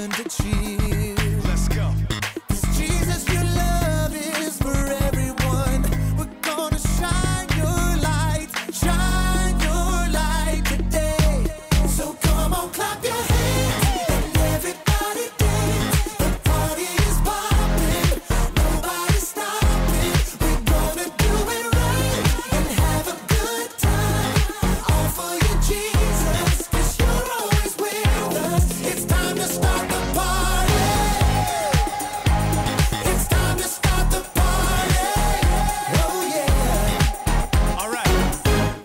reason to cheer. Let's go. 'Cause Jesus, your love is for everyone. We're gonna shine your light today. So come on, clap your hands and everybody dance. The party is popping, nobody's stopping. We're gonna do it right and have a good time. All for you, Jesus, 'cause you're always with us. It's time to start the party. It's time to start the party. Oh yeah. All right.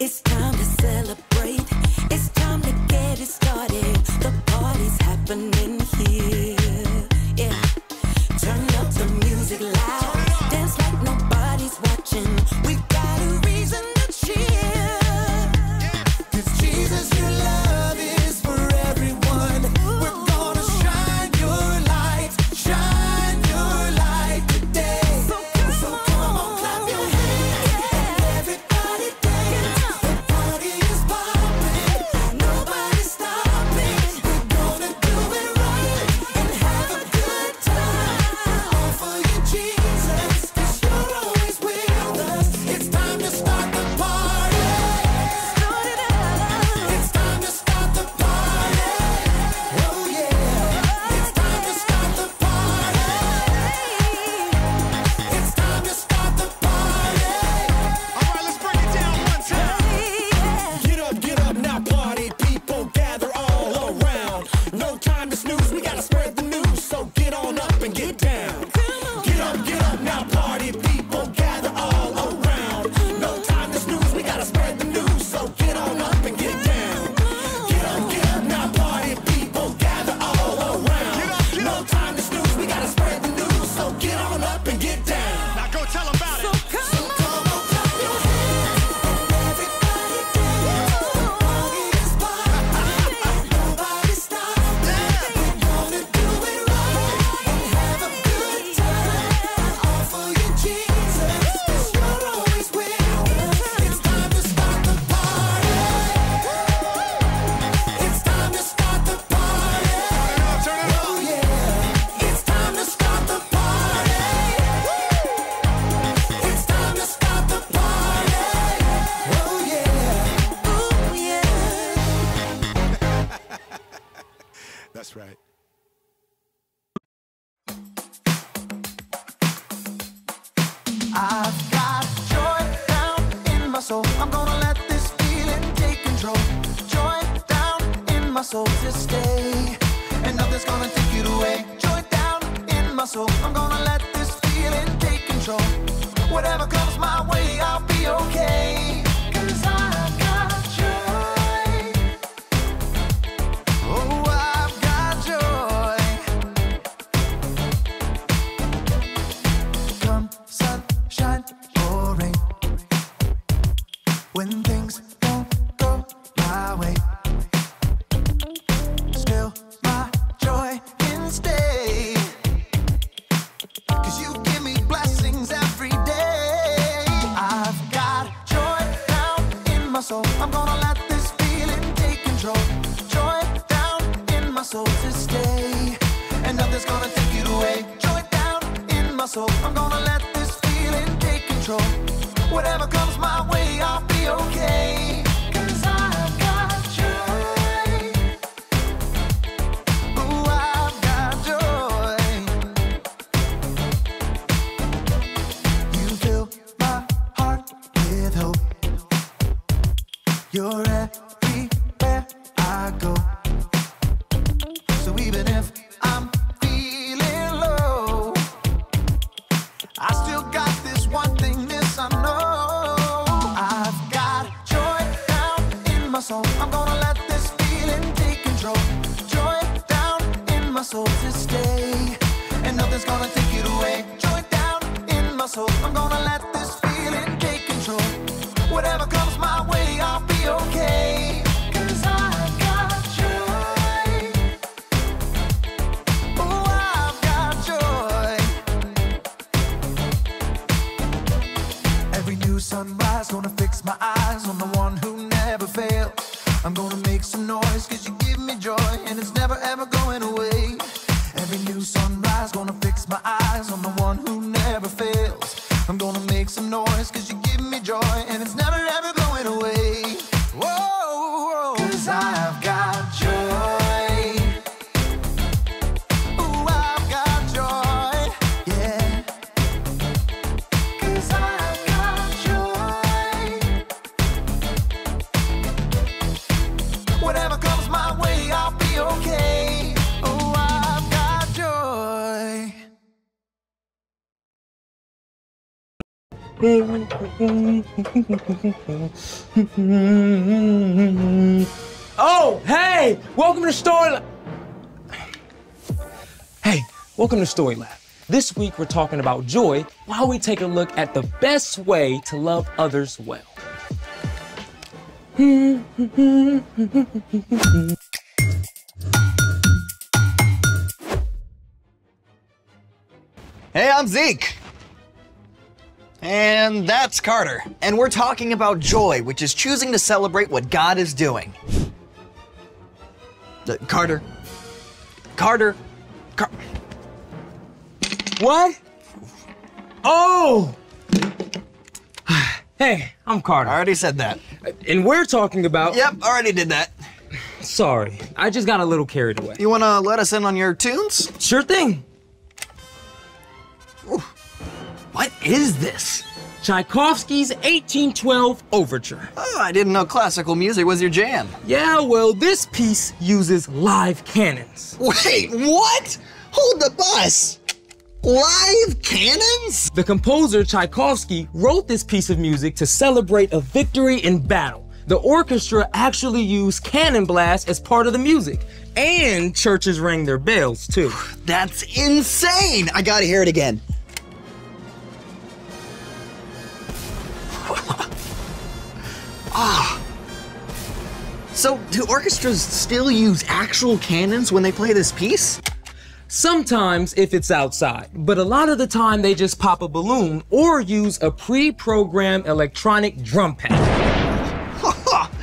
It's time to celebrate. It's time to get it started. The party's happening here. Yeah. Turn up the music loud. Dance like nobody's watching. We got a reason to cheer. 'Cause Jesus, your love is for everyone. We're gonna shine your light today. So come on, clap your hands and everybody dance. The party is popping, nobody's stopping. We're gonna do it right and have a good time. All for you, Jesus, 'cause you're always with us. It's time to start the party. It's time to start the party. Oh yeah. It's time to start the party. It's time to start the party. All right, let's break it down one time. Get up now, party people, gather all around. No time to snooze, we gotta spread the news, so get on up and get down. Get up now, party people, gather all around. No time to snooze, we gotta spread the news, so get on up and get down. Get up now, party people, gather all around. No time to snooze, we gotta spread the news, so get on up and get down. Now go tell them about it. Come on, clap your hands and everybody dance. The party is popping, nobody's stopping. We're gonna do it right and have a good time. All for you, Jesus, 'cause you're always with us. It's time to start the party. It's time to start the party. Turn it up. Oh yeah. It's time to start the party. It's time to start the party. Oh yeah. Ooh, yeah. That's right. I've got joy down in my soul. I'm gonna let this feeling take control. Joy down in my soul to stay, and nothing's gonna take it away. Joy down in my soul. I'm gonna let this feeling take control. Whatever comes my way, I'll be okay. 'Cause I've got joy. Oh, I've got joy. Come sunshine or rain, when things don't go my way, still my joy can stay. 'Cause you give me blessings every day. I've got joy down in my soul. I'm gonna let this feeling take control. Joy down in my soul to stay, and nothing's gonna take it away. Joy down in my soul. I'm gonna let this feeling take control. Whatever comes my way, I'll be okay. 'Cause I've got joy. Oh, I've got joy. You fill my heart with hope. You're everywhere I go. So even if I'm feeling low, I still got this one thing, this I know. I've got joy down in my soul. I'm gonna let this feeling take control. Joy down in my soul to stay, and nothing's gonna take it away. Joy down in my soul. I'm gonna let this feeling take control. Whatever comes my way, I'll be okay. 'Cause I've got joy. Oh, I've got joy. Every new sunrise, gonna fix my eyes on the one who never failed. I'm gonna make some noise, 'cause you give me joy, and it's never ever going away. I'll be okay. Oh, I've got joy. Oh, hey! Welcome to Story Lab. Hey, welcome to Story Lab. This week we're talking about joy while we take a look at the best way to love others well. Hey, I'm Zeke. And that's Carter. And we're talking about joy, which is choosing to celebrate what God is doing. Carter. What? Oh! Hey, I'm Carter. I already said that. And we're talking about... Yep, already did that. Sorry, I just got a little carried away. You wanna let us in on your tunes? Sure thing. Ooh. What is this? Tchaikovsky's 1812 Overture. Oh, I didn't know classical music was your jam. Yeah, well, this piece uses live cannons. Wait, what? Hold the bus. Live cannons? The composer Tchaikovsky wrote this piece of music to celebrate a victory in battle. The orchestra actually used cannon blasts as part of the music. And churches rang their bells, too. That's insane. I gotta hear it again. Ah. So, do orchestras still use actual cannons when they play this piece? Sometimes if it's outside, but a lot of the time they just pop a balloon or use a pre-programmed electronic drum pad.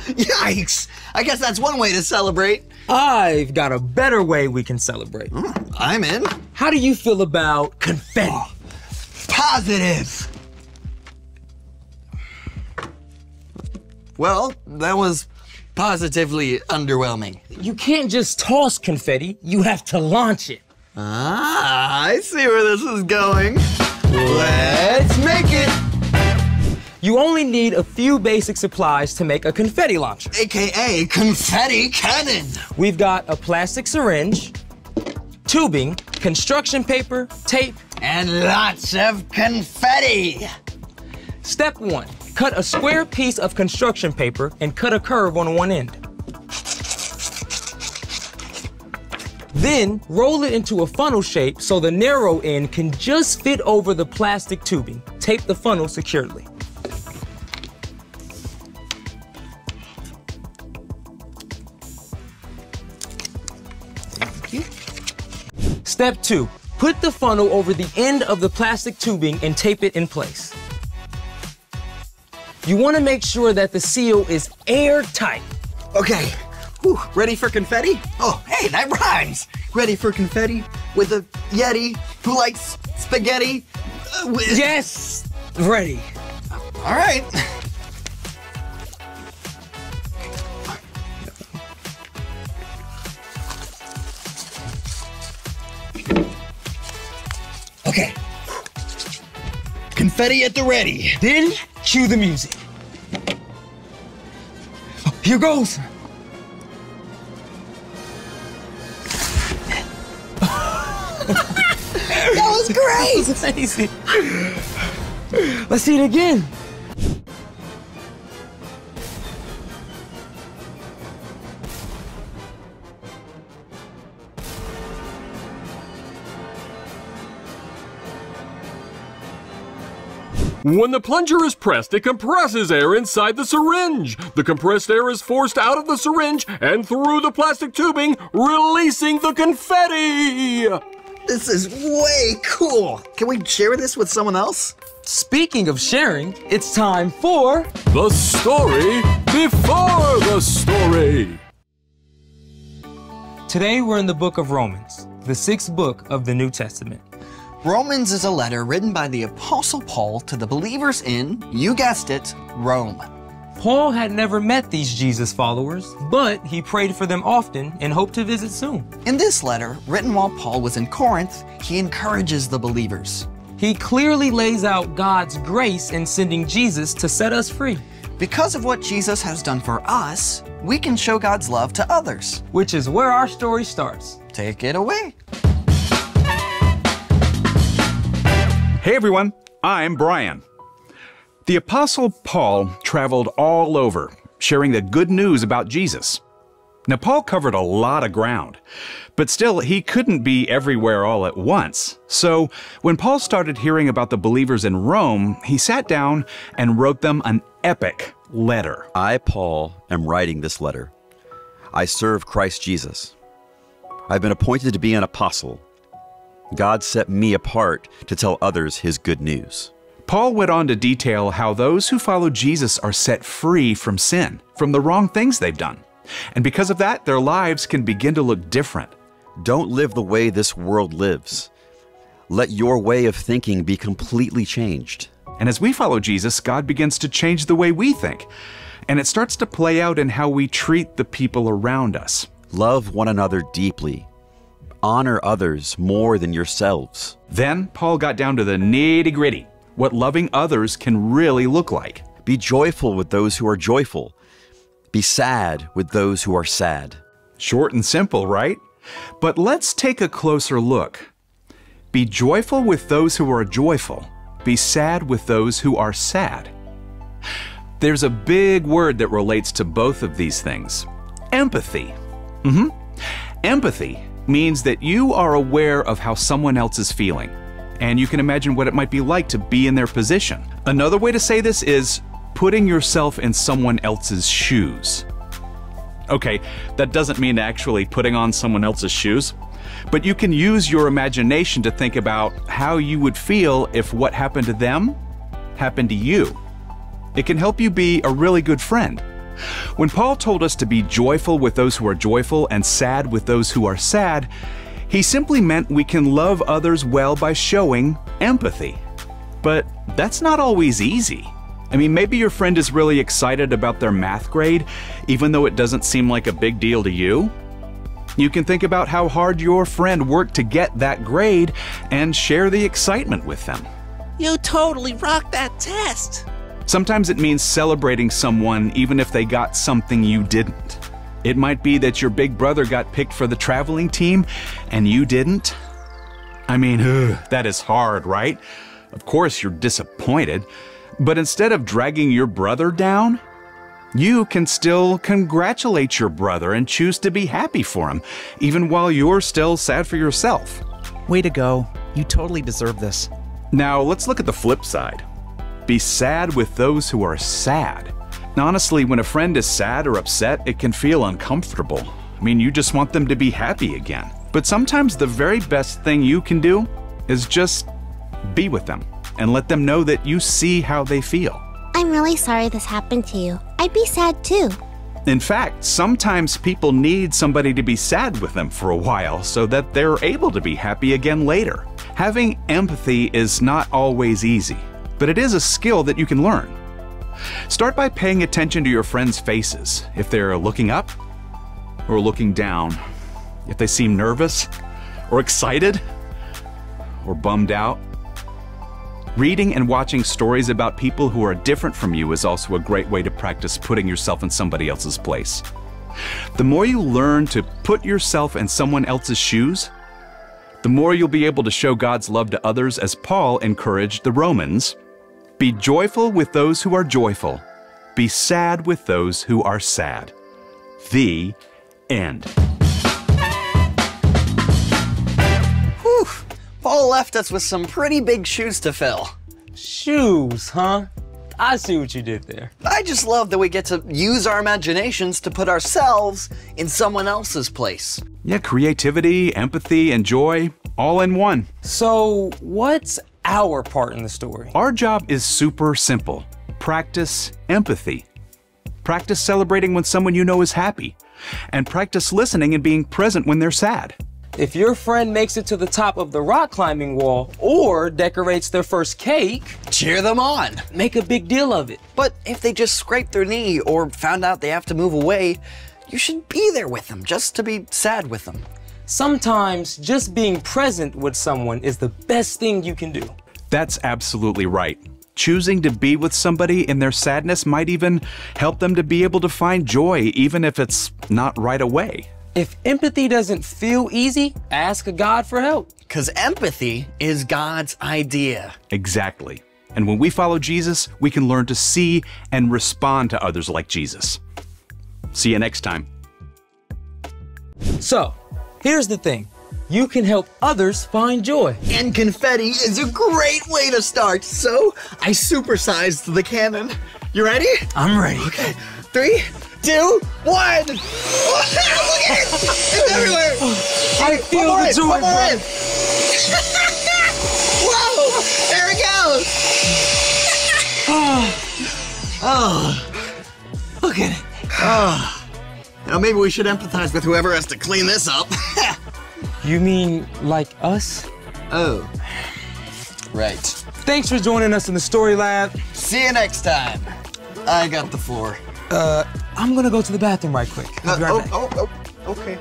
Yikes! I guess that's one way to celebrate. I've got a better way we can celebrate. I'm in. How do you feel about confetti? Positive! Well, that was positively underwhelming. You can't just toss confetti, you have to launch it. Ah, I see where this is going. Let's make it! You only need a few basic supplies to make a confetti launcher. AKA confetti cannon. We've got a plastic syringe, tubing, construction paper, tape, and lots of confetti. Step 1, cut a square piece of construction paper and cut a curve on one end. Then roll it into a funnel shape so the narrow end can just fit over the plastic tubing. Tape the funnel securely. Thank you. Step 2, put the funnel over the end of the plastic tubing and tape it in place. You want to make sure that the seal is airtight. Okay, whew, ready for confetti? Oh, hey, that rhymes. Ready for confetti with a Yeti who likes spaghetti? Yes, ready. All right. Okay. Confetti at the ready. Then cue the music. Here goes. That was great. That was amazing. Let's see it again. When the plunger is pressed, it compresses air inside the syringe. The compressed air is forced out of the syringe and through the plastic tubing, releasing the confetti! This is way cool. Can we share this with someone else? Speaking of sharing, it's time for... The story before the story. Today we're in the book of Romans, the 6th book of the New Testament. Romans is a letter written by the Apostle Paul to the believers in, you guessed it, Rome. Paul had never met these Jesus followers, but he prayed for them often and hoped to visit soon. In this letter, written while Paul was in Corinth, he encourages the believers. He clearly lays out God's grace in sending Jesus to set us free. Because of what Jesus has done for us, we can show God's love to others. Which is where our story starts. Take it away. Hey everyone, I'm Brian. The Apostle Paul traveled all over, sharing the good news about Jesus. Now, Paul covered a lot of ground, but still, he couldn't be everywhere all at once. So, when Paul started hearing about the believers in Rome, he sat down and wrote them an epic letter. I, Paul, am writing this letter. I serve Christ Jesus. I've been appointed to be an apostle. God set me apart to tell others his good news. Paul went on to detail how those who follow Jesus are set free from sin, from the wrong things they've done. And because of that, their lives can begin to look different. Don't live the way this world lives. Let your way of thinking be completely changed. And as we follow Jesus, God begins to change the way we think. And it starts to play out in how we treat the people around us. Love one another deeply. Honor others more than yourselves. Then Paul got down to the nitty-gritty, what loving others can really look like. Be joyful with those who are joyful. Be sad with those who are sad. Short and simple, right? But let's take a closer look. Be joyful with those who are joyful. Be sad with those who are sad. There's a big word that relates to both of these things. Empathy. Empathy means that you are aware of how someone else is feeling, and you can imagine what it might be like to be in their position. Another way to say this is putting yourself in someone else's shoes. Okay, that doesn't mean actually putting on someone else's shoes, but you can use your imagination to think about how you would feel if what happened to them happened to you. It can help you be a really good friend. When Paul told us to be joyful with those who are joyful and sad with those who are sad, he simply meant we can love others well by showing empathy. But that's not always easy. I mean, maybe your friend is really excited about their math grade, even though it doesn't seem like a big deal to you. You can think about how hard your friend worked to get that grade and share the excitement with them. You totally rocked that test. Sometimes it means celebrating someone even if they got something you didn't. It might be that your big brother got picked for the traveling team and you didn't. I mean, that is hard, right? Of course you're disappointed, but instead of dragging your brother down, you can still congratulate your brother and choose to be happy for him, even while you're still sad for yourself. Way to go. You totally deserve this. Now let's look at the flip side. Be sad with those who are sad. Now, honestly, when a friend is sad or upset, it can feel uncomfortable. I mean, you just want them to be happy again. But sometimes the very best thing you can do is just be with them and let them know that you see how they feel. I'm really sorry this happened to you. I'd be sad too. In fact, sometimes people need somebody to be sad with them for a while so that they're able to be happy again later. Having empathy is not always easy, but it is a skill that you can learn. Start by paying attention to your friends' faces. If they're looking up or looking down, if they seem nervous or excited or bummed out. Reading and watching stories about people who are different from you is also a great way to practice putting yourself in somebody else's place. The more you learn to put yourself in someone else's shoes, the more you'll be able to show God's love to others, as Paul encouraged the Romans. Be joyful with those who are joyful. Be sad with those who are sad. The end. Whew. Paul left us with some pretty big shoes to fill. Shoes, huh? I see what you did there. I just love that we get to use our imaginations to put ourselves in someone else's place. Yeah, creativity, empathy, and joy, all in one. So, what's our part in the story? Our job is super simple. Practice empathy. Practice celebrating when someone you know is happy. And practice listening and being present when they're sad. If your friend makes it to the top of the rock climbing wall or decorates their first cake, cheer them on. Make a big deal of it. But if they just scraped their knee or found out they have to move away, you should be there with them just to be sad with them. Sometimes just being present with someone is the best thing you can do. That's absolutely right. Choosing to be with somebody in their sadness might even help them to be able to find joy, even if it's not right away. If empathy doesn't feel easy, ask God for help. Because empathy is God's idea. Exactly. And when we follow Jesus, we can learn to see and respond to others like Jesus. See you next time. So, here's the thing. You can help others find joy. And confetti is a great way to start. So, I supersized the cannon. You ready? I'm ready. Okay. 3, 2, 1. Look at it! It's everywhere! I feel the joy, one more bro. in. Whoa! There it goes! Oh. Look at it. Oh. Now maybe we should empathize with whoever has to clean this up. You mean like us? Oh. Right. Thanks for joining us in the Story Lab. See you next time. I got the floor. I'm gonna go to the bathroom right quick. I'll be right back. Okay.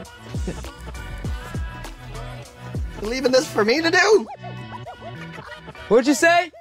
You leaving this for me to do? What'd you say?